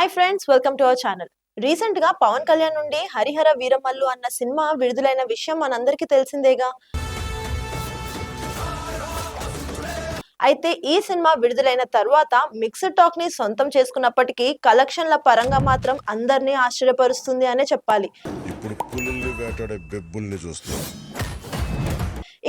Hi friends, welcome to our channel. Recent గా పవన్ కళ్యాణ్ నుండి హరిహర వీరమల్లు అన్న సినిమా విడుదలైన విషయం మనందరికీ తెలిసిందేగా. అయితే ఈ సినిమా విడుదలైన తర్వాత మిక్స్డ్ టాక్ ని సొంతం చేసుకున్నప్పటికీ కలెక్షన్ల పరంగా మాత్రం అందరినీ ఆశ్చర్యపరుస్తుంది అనే చెప్పాలి. ఇప్పుడు పులుల్ని వేటాడే బెబ్బుల్ని చూస్తాం.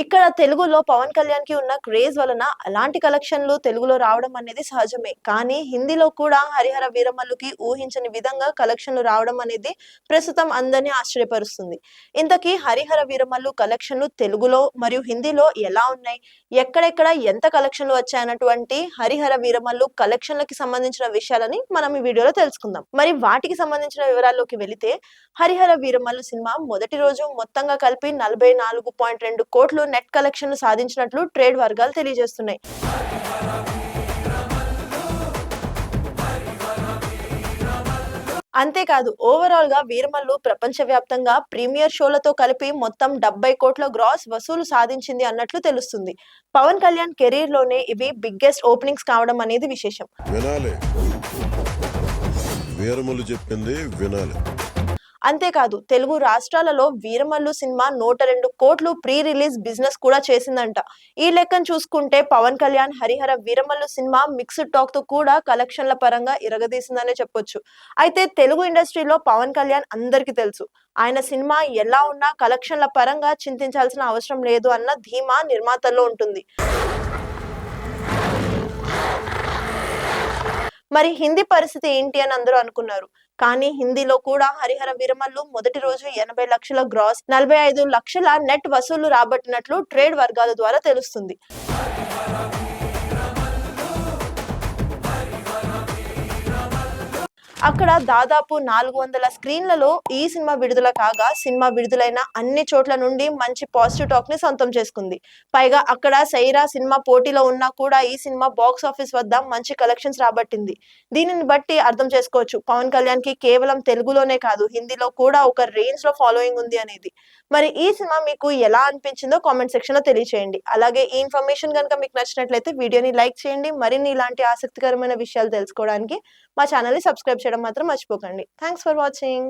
ఇక్కడ తెలుగులో పవన్ కళ్యాణ్ కి ఉన్న క్రేజ్ వలన అలాంటి కలెక్షన్లు తెలుగులో రావడం అనేది సహజమే. కానీ హిందీలో కూడా హరిహర వీరమల్లుకి ఊహించని విధంగా కలెక్షన్లు రావడం అనేది ప్రస్తుతం అందరినీ ఆశ్చర్యపరుస్తుంది. ఇంతకీ హరిహర వీరమల్లు కలెక్షన్లు తెలుగులో మరియు హిందీలో ఎలా ఉన్నాయి, ఎక్కడెక్కడ ఎంత కలెక్షన్లు వచ్చాయన్నటువంటి హరిహర వీరమల్లు కలెక్షన్లకి సంబంధించిన విషయాలని మనం ఈ వీడియోలో తెలుసుకుందాం. మరి వాటికి సంబంధించిన వివరాల్లోకి వెళితే, హరిహర వీరమల్లు సినిమా మొదటి రోజు మొత్తంగా కలిపి 44.2 కోట్లు నెట్ కలెక్షన్ సాధించినట్లు ట్రేడ్ వర్గాలు తెలియజేస్తున్నాయి. అంతేకాదు, ఓవరాల్ గా వీరమల్లు ప్రపంచవ్యాప్తంగా ప్రీమియర్ షోలతో కలిపి మొత్తం 70 కోట్ల గ్రాస్ వసూలు సాధించింది అన్నట్లు తెలుస్తుంది. పవన్ కళ్యాణ్ కెరీర్ లోనే ఇవి బిగ్గెస్ట్ ఓపెనింగ్స్ కావడం అనేది విశేషం. వినాలి, వీరమల్లు చెప్పింది వినాలి. అంతేకాదు, తెలుగు రాష్ట్రాలలో వీరమల్లు సినిమా 102 కోట్లు ప్రీ రిలీజ్ బిజినెస్ కూడా చేసిందంట. ఈ లెక్కను చూసుకుంటే Pawan Kalyan Harihara Veeramallu cinema mixed talk తో కూడా కలెక్షన్ల పరంగా ఇరగదీసిందనే చెప్పొచ్చు. అయితే తెలుగు ఇండస్ట్రీలో పవన్ కళ్యాణ్ అందరికీ తెలుసు. ఆయన సినిమా ఎలా ఉన్నా కలెక్షన్ల పరంగా చింతించాల్సిన అవసరం లేదు అన్న ధీమా నిర్మాతల్లో ఉంటుంది. మరి హిందీ పరిస్థితి ఏంటి అని అందరూ అనుకున్నారు. కానీ హిందీలో కూడా హరిహర వీరమల్లు మొదటి రోజు 80 లక్షల గ్రాస్, 45 లక్షల నెట్ వసూళ్లు రాబట్టినట్లు ట్రేడ్ వర్గాల ద్వారా తెలుస్తుంది. అక్కడ దాదాపు 400 స్క్రీన్లలో ఈ సినిమా విడుదల కాగా, సినిమా విడుదలైన అన్ని చోట్ల నుండి మంచి పాజిటివ్ టాక్ ని సొంతం చేసుకుంది. పైగా అక్కడ సైరా సినిమా పోటీలో ఉన్నా కూడా ఈ సినిమా బాక్స్ ఆఫీస్ వద్ద మంచి కలెక్షన్స్ రాబట్టింది. దీనిని బట్టి అర్థం చేసుకోవచ్చు, పవన్ కళ్యాణ్ కి కేవలం తెలుగులోనే కాదు హిందీలో కూడా ఒక రేంజ్ లో ఫాలోయింగ్ ఉంది అనేది. మరి ఈ సినిమా మీకు ఎలా అనిపించిందో కామెంట్ సెక్షన్ లో తెలియచేయండి. అలాగే ఈ ఇన్ఫర్మేషన్ కనుక మీకు నచ్చినట్లయితే వీడియోని లైక్ చేయండి. మరిన్ని ఇలాంటి ఆసక్తికరమైన విషయాలు తెలుసుకోవడానికి మా ఛానల్ ని సబ్స్క్రైబ్ చేయడం మాత్రం మర్చిపోకండి. Thanks for watching.